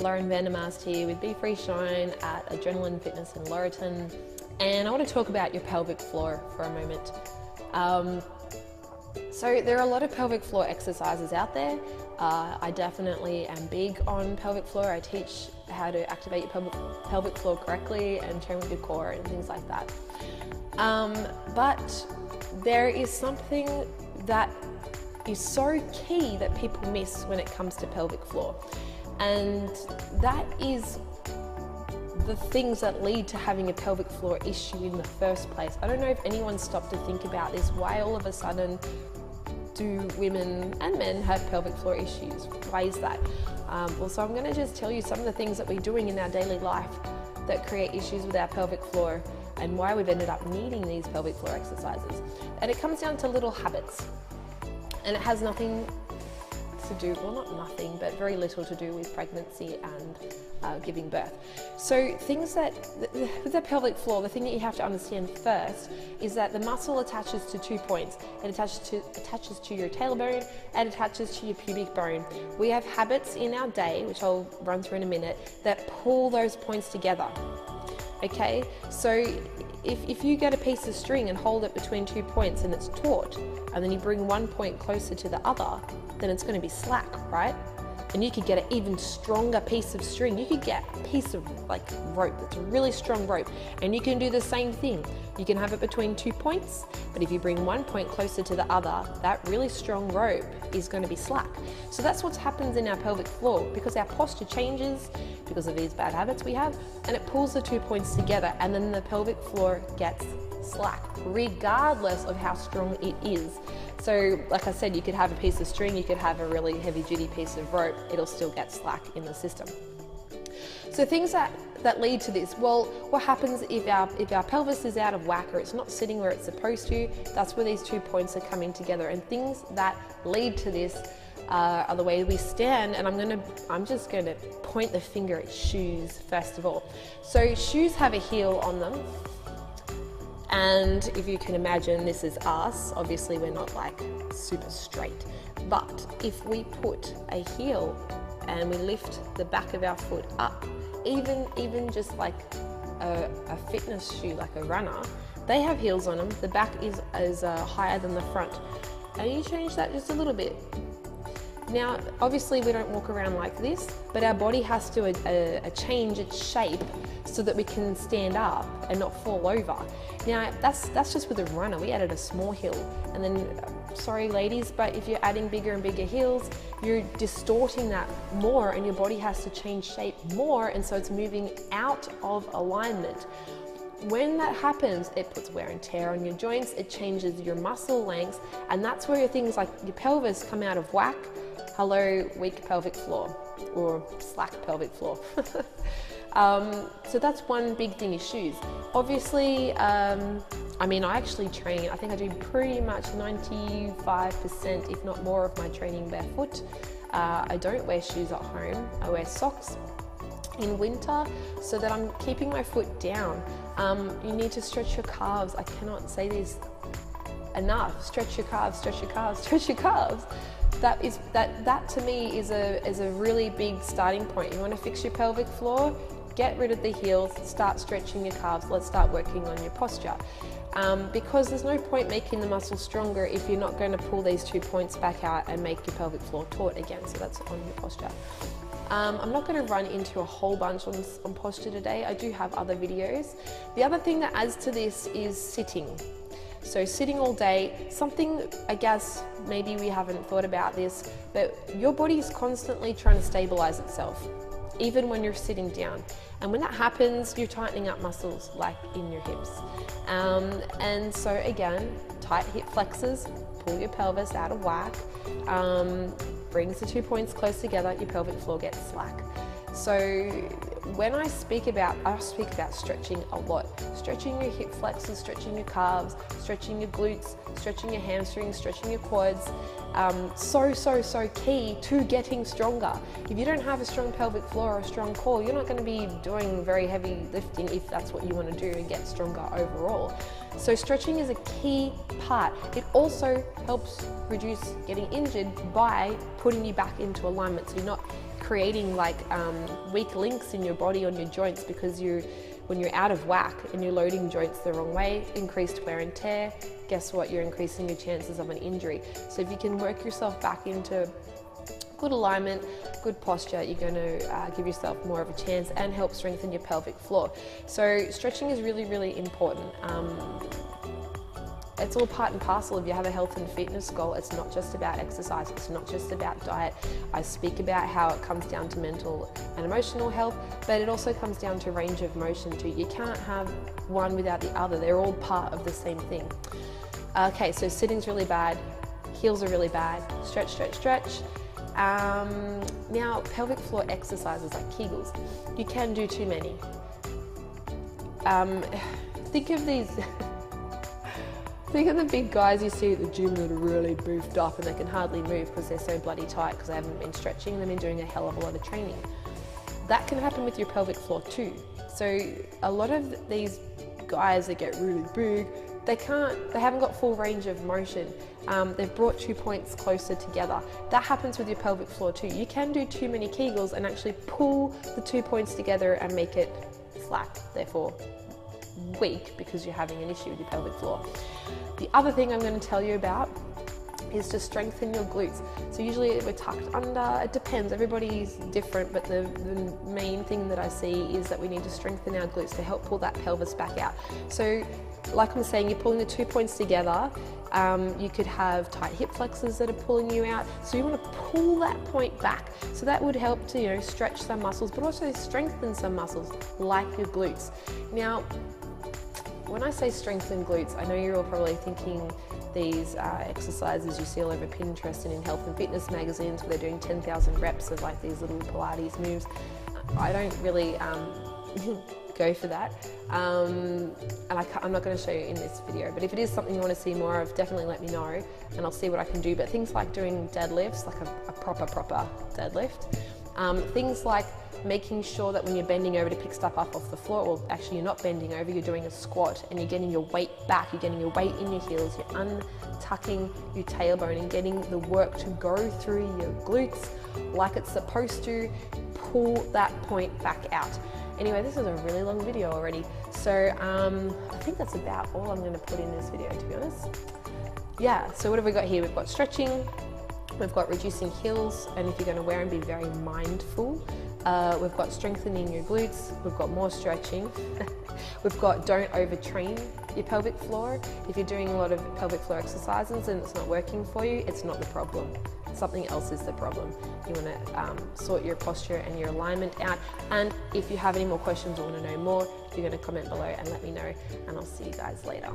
Lauren Vandermast here with Be Free Shine at Adrenaline Fitness in Laurelton, and I want to talk about your pelvic floor for a moment. So there are a lot of pelvic floor exercises out there. I definitely am big on pelvic floor. I teach how to activate your pelvic floor correctly and train with your core and things like that. But there is something that is so key that people miss when it comes to pelvic floor. And that is the things that lead to having a pelvic floor issue in the first place. I don't know if anyone stopped to think about this. Why all of a sudden do women and men have pelvic floor issues? Why is that? So I'm going to just tell you some of the things that we're doing in our daily life that create issues with our pelvic floor and why we've ended up needing these pelvic floor exercises. And it comes down to little habits. And it has nothing to do, well, not nothing, but very little to do with pregnancy and giving birth. So things that, with the pelvic floor, the thing that you have to understand first is that the muscle attaches to 2 points. It attaches to your tailbone and attaches to your pubic bone. We have habits in our day, which I'll run through in a minute, that pull those points together. Okay, so if you get a piece of string and hold it between 2 points and it's taut, and then you bring 1 point closer to the other, then it's going to be slack, right? And you could get an even stronger piece of string. You could get a piece of like rope that's a really strong rope, and you can do the same thing. You can have it between 2 points, but if you bring 1 point closer to the other, that really strong rope is going to be slack. So that's what happens in our pelvic floor, because our posture changes because of these bad habits we have, and it pulls the 2 points together, and then the pelvic floor gets slack, regardless of how strong it is. So like I said, you could have a piece of string, you could have a really heavy duty piece of rope, it'll still get slack in the system. So things that lead to this, well, what happens if our pelvis is out of whack or it's not sitting where it's supposed to? That's where these 2 points are coming together. And things that lead to this are the way we stand, and I'm just gonna point the finger at shoes first of all. So shoes have a heel on them. And if you can imagine, this is us. Obviously, we're not like super straight. But if we put a heel and we lift the back of our foot up, even just like a fitness shoe, like a runner, they have heels on them. The back is higher than the front. And you change that just a little bit. Now, obviously, we don't walk around like this, but our body has to change its shape so that we can stand up and not fall over. Now, that's just with a runner. We added a small heel, and then, sorry ladies, but if you're adding bigger and bigger heels, you're distorting that more, and your body has to change shape more, and so it's moving out of alignment. When that happens, it puts wear and tear on your joints, it changes your muscle lengths, and that's where things like your pelvis come out of whack. Hello, weak pelvic floor, or slack pelvic floor. So that's one big thing is shoes. Obviously, I mean, I actually train, I think I do pretty much 95%, if not more, of my training barefoot. I don't wear shoes at home. I wear socks in winter so that I'm keeping my foot down. You need to stretch your calves. I cannot say this enough. Stretch your calves, stretch your calves, stretch your calves. That to me is a really big starting point. You want to fix your pelvic floor, get rid of the heels, start stretching your calves. Let's start working on your posture. Because there's no point making the muscle stronger if you're not going to pull these 2 points back out and make your pelvic floor taut again. So that's on your posture. I'm not going to run into a whole bunch on posture today. I do have other videos. The other thing that adds to this is sitting. So sitting all day, something, I guess, maybe we haven't thought about this, but your body is constantly trying to stabilize itself, even when you're sitting down. And when that happens, you're tightening up muscles like in your hips. And so again, tight hip flexors, pull your pelvis out of whack, brings the 2 points close together, your pelvic floor gets slack. So when I speak about stretching a lot. Stretching your hip flexors, stretching your calves, stretching your glutes, stretching your hamstrings, stretching your quads. So key to getting stronger. If you don't have a strong pelvic floor or a strong core, you're not going to be doing very heavy lifting if that's what you want to do and get stronger overall. So stretching is a key part. It also helps reduce getting injured by putting you back into alignment, so you're not creating like weak links in your body on your joints, because when you're out of whack and you're loading joints the wrong way, increased wear and tear, guess what? You're increasing your chances of an injury. So if you can work yourself back into good alignment, good posture, you're going to give yourself more of a chance and help strengthen your pelvic floor. So stretching is really, really important. It's all part and parcel. If you have a health and fitness goal, it's not just about exercise, it's not just about diet. I speak about how it comes down to mental and emotional health, but it also comes down to range of motion too. You can't have one without the other. They're all part of the same thing. Okay, so sitting's really bad, heels are really bad, stretch, stretch, stretch. Now, pelvic floor exercises like Kegels, you can do too many. Think of these, think of the big guys you see at the gym that are really boofed up and they can hardly move because they're so bloody tight because they haven't been stretching, they've been doing a hell of a lot of training. That can happen with your pelvic floor too. So a lot of these guys that get really big, they haven't got full range of motion. They've brought 2 points closer together. That happens with your pelvic floor too. You can do too many Kegels and actually pull the 2 points together and make it slack, therefore weak, because you're having an issue with your pelvic floor. The other thing I'm going to tell you about is to strengthen your glutes. So usually we're tucked under, it depends, everybody's different, but the main thing that I see is that we need to strengthen our glutes to help pull that pelvis back out. So like I'm saying, you're pulling the 2 points together. You could have tight hip flexors that are pulling you out. So you want to pull that point back. So that would help to, stretch some muscles, but also strengthen some muscles like your glutes. Now, when I say strengthen glutes, I know you're all probably thinking these exercises you see all over Pinterest and in health and fitness magazines where they're doing 10,000 reps of like these little Pilates moves. I don't really go for that. And I'm not going to show you in this video, but if it is something you want to see more of, definitely let me know and I'll see what I can do. But things like doing deadlifts, like a proper deadlift, things like making sure that when you're bending over to pick stuff up off the floor, well actually you're not bending over, you're doing a squat and you're getting your weight back, you're getting your weight in your heels, you're untucking your tailbone and getting the work to go through your glutes like it's supposed to, pull that point back out. Anyway, this is a really long video already, so I think that's about all I'm going to put in this video, to be honest. Yeah, so what have we got here? We've got stretching, we've got reducing heels, and if you're going to wear them, be very mindful. We've got strengthening your glutes, we've got more stretching, we've got don't overtrain your pelvic floor. If you're doing a lot of pelvic floor exercises and it's not working for you, it's not the problem. Something else is the problem. You want to sort your posture and your alignment out. And if you have any more questions or want to know more, you're going to comment below and let me know, and I'll see you guys later.